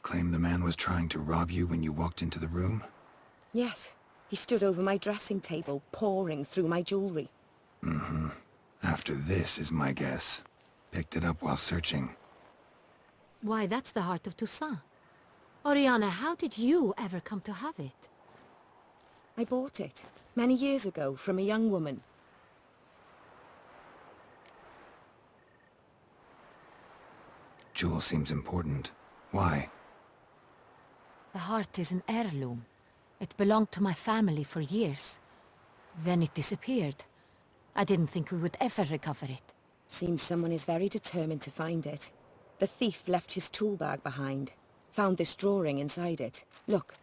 Claim the man was trying to rob you when you walked into the room? Yes. He stood over my dressing table, pouring through my jewelry. Mm-hmm. After this is my guess. Picked it up while searching. Why, that's the heart of Toussaint. Oriana, how did you ever come to have it? I bought it, many years ago, from a young woman. Jewel seems important. Why? The heart is an heirloom. It belonged to my family for years. Then it disappeared. I didn't think we would ever recover it. Seems someone is very determined to find it. The thief left his tool bag behind. Found this drawing inside it. Look.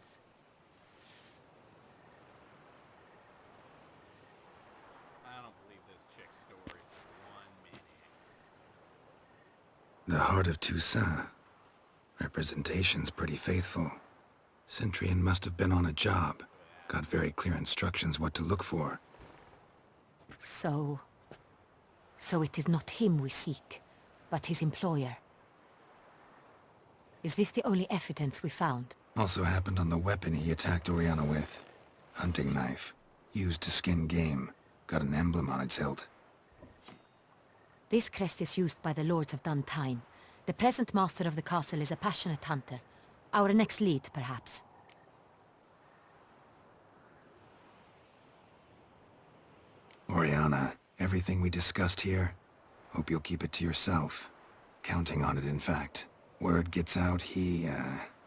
I don't believe this chick's story for 1 minute. The heart of Toussaint. Representation's pretty faithful. Centurion must have been on a job. Got very clear instructions what to look for. So it is not him we seek, but his employer. Is this the only evidence we found? Also happened on the weapon he attacked Oriana with. Hunting knife. Used to skin game. Got an emblem on its hilt. This crest is used by the lords of Duntine. The present master of the castle is a passionate hunter. Our next lead, perhaps. Oriana, everything we discussed here, hope you'll keep it to yourself. Counting on it, in fact. Word gets out he,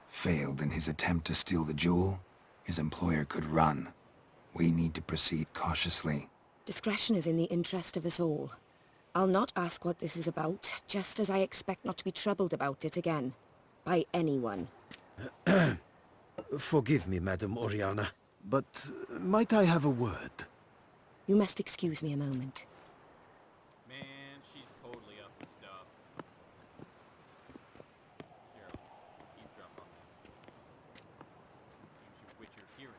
failed in his attempt to steal the jewel. His employer could run. We need to proceed cautiously. Discretion is in the interest of us all. I'll not ask what this is about, just as I expect not to be troubled about it again. By anyone. Forgive me, Madam Oriana, but might I have a word? You must excuse me a moment. Man, she's totally up to stuff. Geralt, eavesdrop on that. Use your witcher hearing.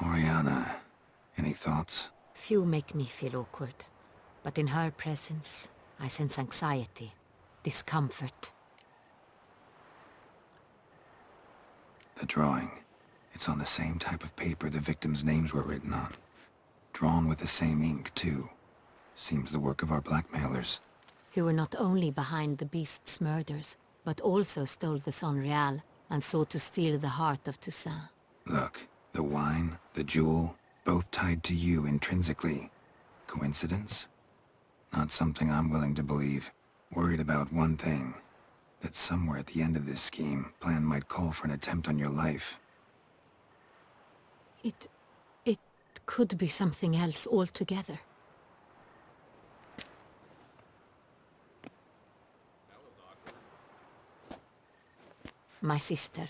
Oriana, any thoughts? Few make me feel awkward, but in her presence, I sense anxiety, discomfort. The drawing. It's on the same type of paper the victims' names were written on. Drawn with the same ink, too. Seems the work of our blackmailers. Who were not only behind the beast's murders, but also stole the Son Real and sought to steal the heart of Toussaint. Look, the wine, the jewel, both tied to you intrinsically. Coincidence? Not something I'm willing to believe. Worried about one thing. That somewhere at the end of this scheme, plan might call for an attempt on your life. It could be something else altogether. That was awkward. My sister,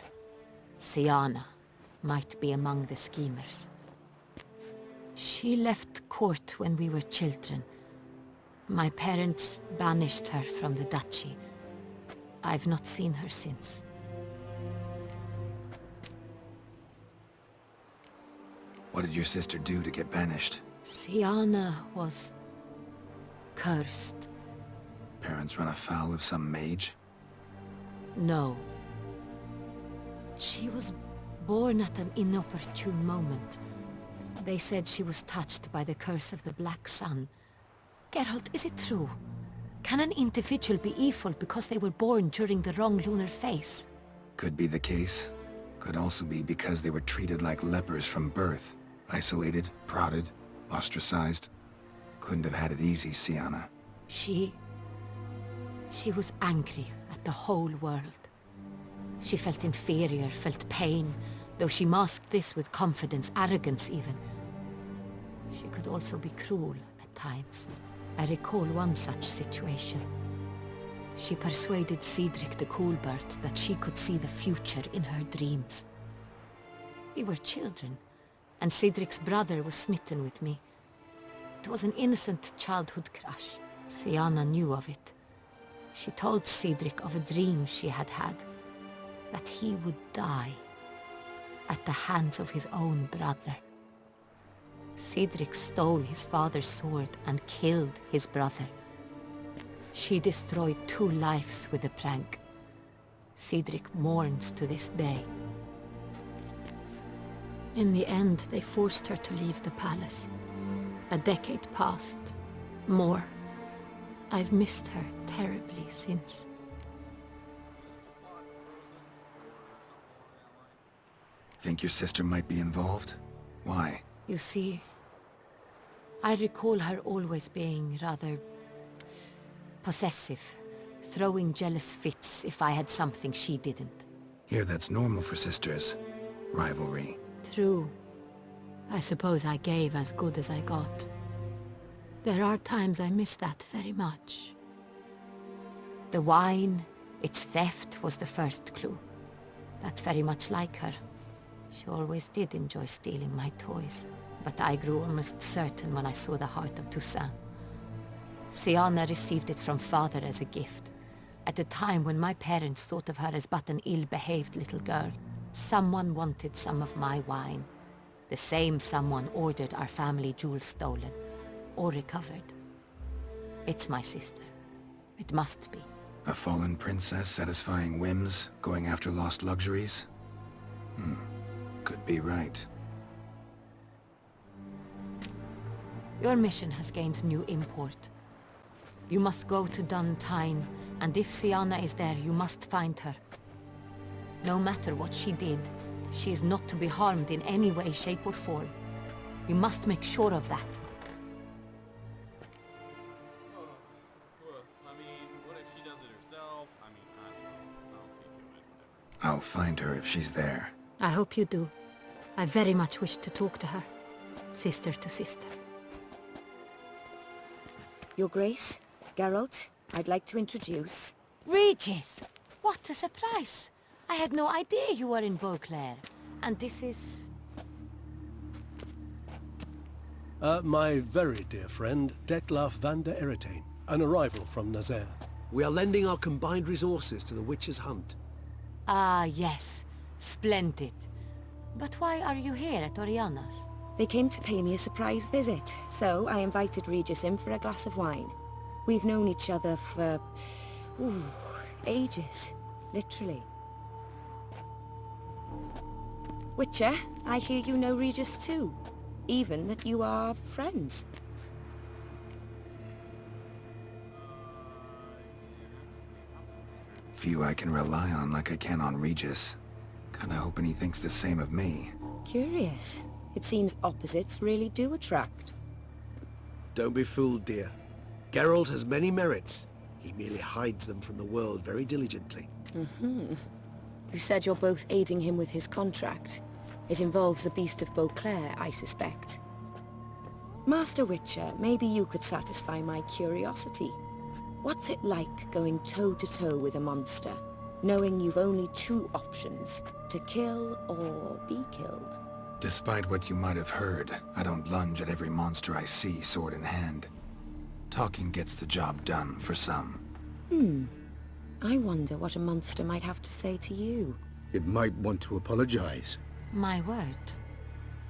Siana, might be among the schemers. She left court when we were children. My parents banished her from the duchy. I've not seen her since. What did your sister do to get banished? Siana was cursed. Parents run afoul of some mage? No. She was born at an inopportune moment. They said she was touched by the curse of the Black Sun. Geralt, is it true? Can an individual be evil because they were born during the wrong lunar phase? Could be the case. Could also be because they were treated like lepers from birth. Isolated, prodded, ostracized. Couldn't have had it easy, Siana. She was angry at the whole world. She felt inferior, felt pain, though she masked this with confidence, arrogance even. She could also be cruel at times. I recall one such situation. She persuaded Cedric the Coolbird that she could see the future in her dreams. We were children, and Cedric's brother was smitten with me. It was an innocent childhood crush. Siana knew of it. She told Cedric of a dream she had had, that he would die at the hands of his own brother. Cedric stole his father's sword and killed his brother. She destroyed 2 lives with a prank. Cedric mourns to this day. In the end, they forced her to leave the palace. A decade passed. More. I've missed her terribly since. Think your sister might be involved? Why? You see, I recall her always being rather possessive, throwing jealous fits if I had something she didn't. Here, that's normal for sisters. Rivalry. True. I suppose I gave as good as I got. There are times I miss that very much. The wine, its theft, was the first clue. That's very much like her. She always did enjoy stealing my toys, but I grew almost certain when I saw the heart of Toussaint. Syanna received it from father as a gift, at a time when my parents thought of her as but an ill-behaved little girl. Someone wanted some of my wine. The same someone ordered our family jewels stolen, or recovered. It's my sister. It must be. A fallen princess satisfying whims, going after lost luxuries? Could be right. Your mission has gained new import. You must go to Duntine, and if Syanna is there, you must find her. No matter what she did, she is not to be harmed in any way, shape, or form. You must make sure of that. I mean, what if she does it herself? I mean, I don't know. I'll see to it. I'll find her if she's there. I hope you do. I very much wish to talk to her. Sister to sister. Your Grace, Geralt, I'd like to introduce... Regis! What a surprise! I had no idea you were in Beauclair. And this is... My very dear friend, Detlaf van der Eretain, an arrival from Nazaire. We are lending our combined resources to the Witch's Hunt. Ah, yes. Splendid. But why are you here at Oriana's? They came to pay me a surprise visit, so I invited Regis in for a glass of wine. We've known each other for... ages. Literally. Witcher, I hear you know Regis too. Even that you are friends. Few I can rely on like I can on Regis. Kinda hoping he thinks the same of me. Curious. It seems opposites really do attract. Don't be fooled, dear. Geralt has many merits. He merely hides them from the world very diligently. You said you're both aiding him with his contract. It involves the Beast of Beauclair, I suspect. Master Witcher, maybe you could satisfy my curiosity. What's it like going toe-to-toe with a monster, knowing you've only 2 options, to kill or be killed? Despite what you might have heard, I don't lunge at every monster I see sword in hand. Talking gets the job done for some. I wonder what a monster might have to say to you. It might want to apologize. My word.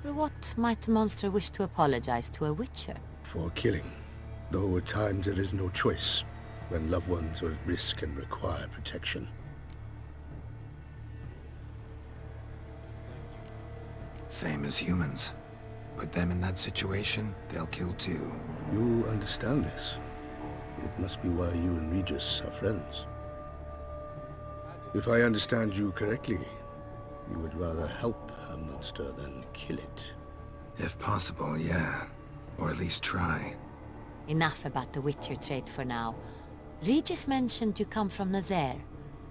What might the monster wish to apologize to a witcher? For killing. Though at times there is no choice, when loved ones are at risk and require protection. Same as humans. Put them in that situation, they'll kill too. You understand this. It must be why you and Regis are friends. If I understand you correctly, you would rather help a monster than kill it. If possible, yeah. Or at least try. Enough about the witcher trade for now. Regis mentioned you come from Nazaire.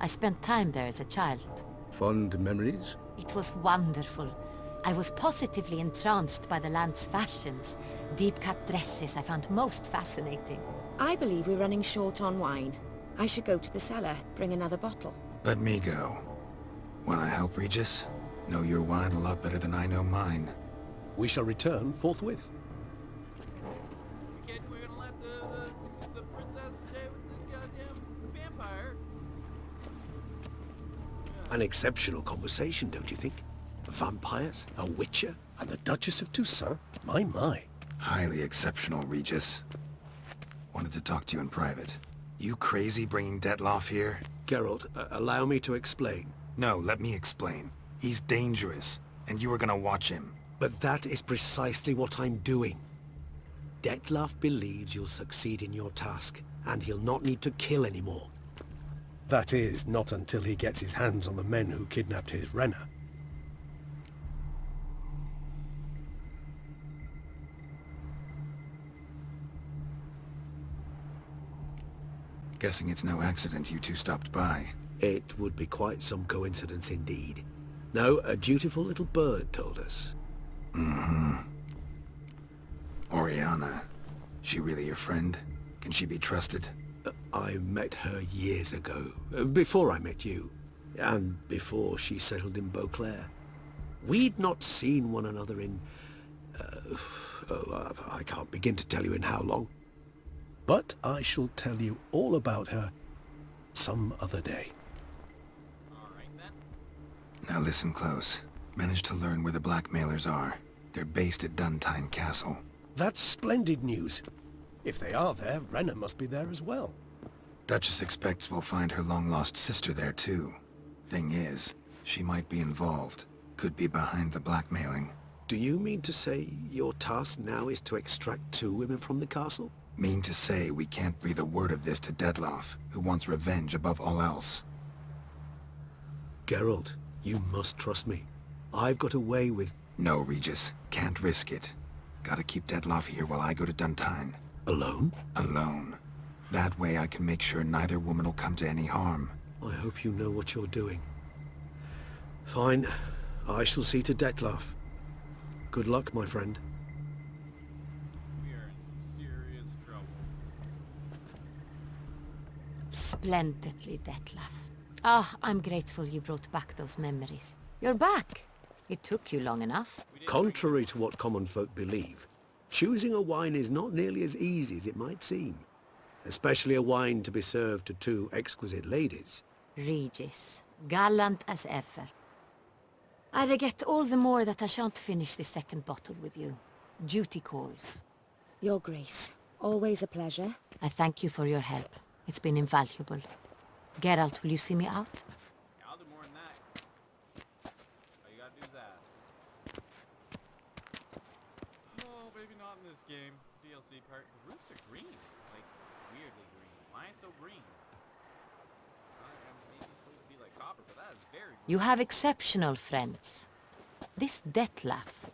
I spent time there as a child. Fond memories? It was wonderful. I was positively entranced by the land's fashions. Deep-cut dresses I found most fascinating. I believe we're running short on wine. I should go to the cellar, bring another bottle. Let me go. Wanna help, Regis? Know your wine a lot better than I know mine. We shall return forthwith. We're gonna let the princess stay with the goddamn vampire. An exceptional conversation, don't you think? Vampires, a witcher, and the Duchess of Toussaint? My. Highly exceptional, Regis. Wanted to talk to you in private. You crazy bringing Detloff here? Geralt, allow me to explain. No, let me explain. He's dangerous, and you were gonna watch him. But that is precisely what I'm doing. Detloff believes you'll succeed in your task, and he'll not need to kill anymore. That is, not until he gets his hands on the men who kidnapped his Renner. Guessing it's no accident you two stopped by. It would be quite some coincidence indeed. No, a dutiful little bird told us. Oriana. She really your friend? Can she be trusted? I met her years ago, before I met you, and before she settled in Beauclair. We'd not seen one another in... I can't begin to tell you in how long. But I shall tell you all about her some other day. Alright then. Now listen close. Managed to learn where the blackmailers are. They're based at Duntine Castle. That's splendid news. If they are there, Renner must be there as well. Duchess expects we'll find her long-lost sister there too. Thing is, she might be involved. Could be behind the blackmailing. Do you mean to say your task now is to extract 2 women from the castle? Mean to say we can't breathe a word of this to Detloff, who wants revenge above all else. Geralt, you must trust me. I've got a way with... No, Regis. Can't risk it. Gotta keep Detloff here while I go to Duntine. Alone? Alone. That way I can make sure neither woman will come to any harm. I hope you know what you're doing. Fine. I shall see to Detloff. Good luck, my friend. We are in some serious trouble. Splendidly, Detlaff. Ah, I'm grateful you brought back those memories. You're back. It took you long enough. Contrary to what common folk believe, choosing a wine is not nearly as easy as it might seem. Especially a wine to be served to 2 exquisite ladies. Regis, gallant as ever. I regret all the more that I shan't finish the second bottle with you. Duty calls. Your Grace, always a pleasure. I thank you for your help. It's been invaluable. Geralt, will you see me out? I'll do more than that. All you gotta do is ask. Oh, maybe not in this game. DLC part. The roofs are green. Like, weirdly green. Why so green? Maybe it's supposed to be like copper, but that is very green. You have exceptional friends. This Detlaff,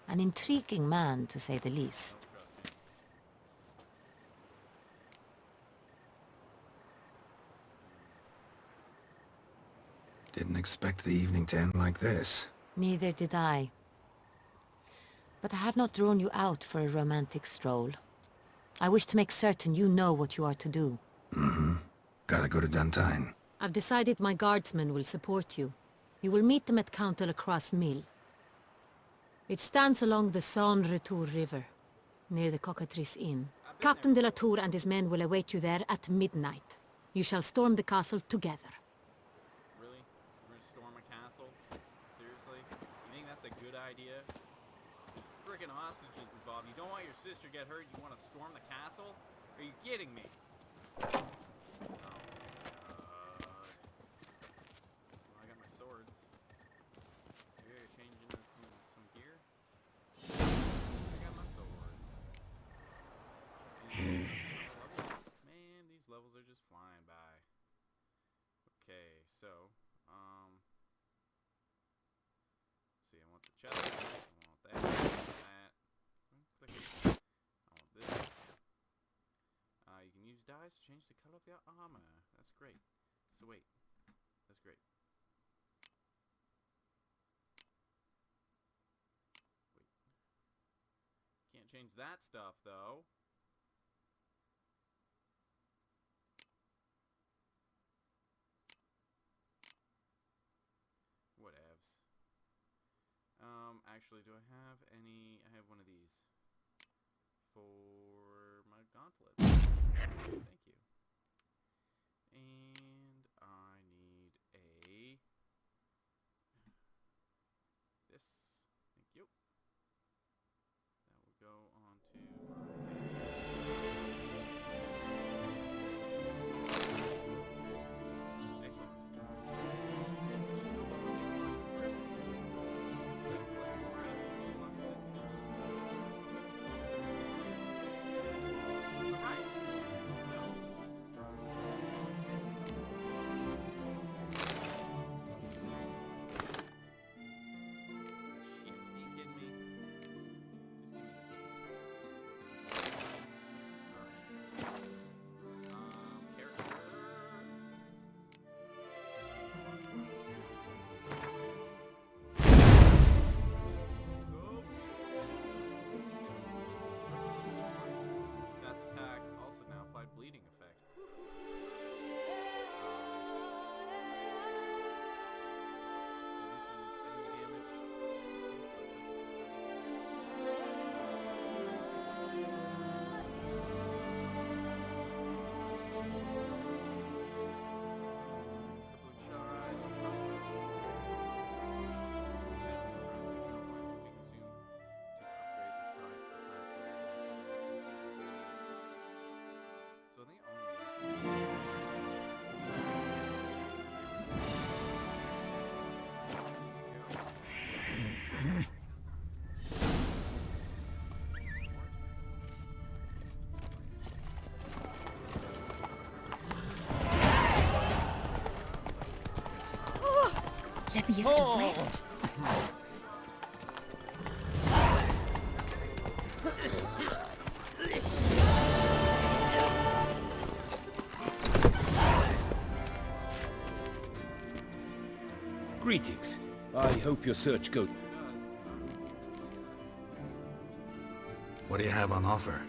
an intriguing man to say the least. Don't trust him. Didn't expect the evening to end like this. Neither did I. But I have not drawn you out for a romantic stroll. I wish to make certain you know what you are to do. Gotta go to Duntine. I've decided my guardsmen will support you. You will meet them at Count de la Croix Mill. It stands along the Saône-Retour River, near the Cockatrice Inn. Captain de la Tour and his men will await you there at midnight. You shall storm the castle together. Really? We're gonna storm a castle? Seriously? You think that's a good idea? There's freaking hostages involved. You don't want your sister to get hurt, you want to storm the castle? Are you kidding me? I got my swords. Maybe I change into some gear? I got my swords. Man, these levels are just flying by. Okay, so, see, I want the chest, I want that, click it. I want this. You can use dyes to change the color of your armor. That's great. So wait, that's great. Wait. Can't change that stuff, though. Whatevs. Actually, do I have any... I have one of these. For my gauntlet. Thank you. And I need a... this. Thank you. That will go on to... We have to wait. Greetings. I hope your search goes... What do you have on offer?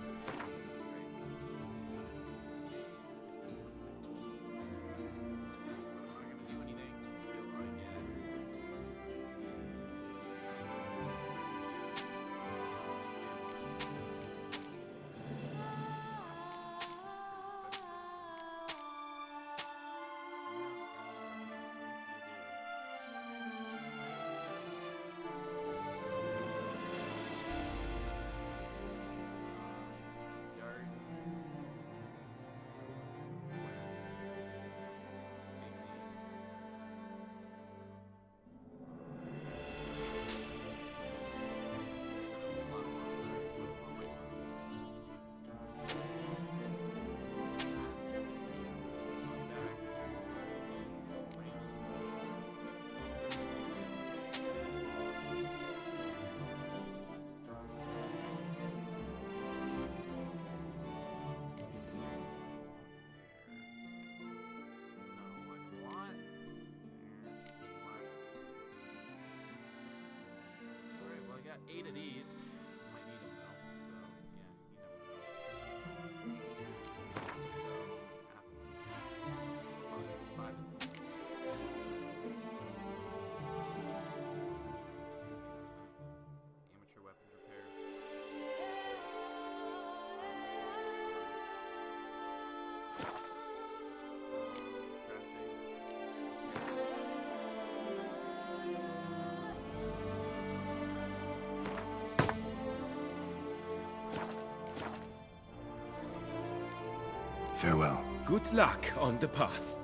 I got 8 of these. Might need them though, so yeah, you never know. So, half of them. 5 is enough. 15%. Amateur weapons repair. Farewell. Good luck on the path.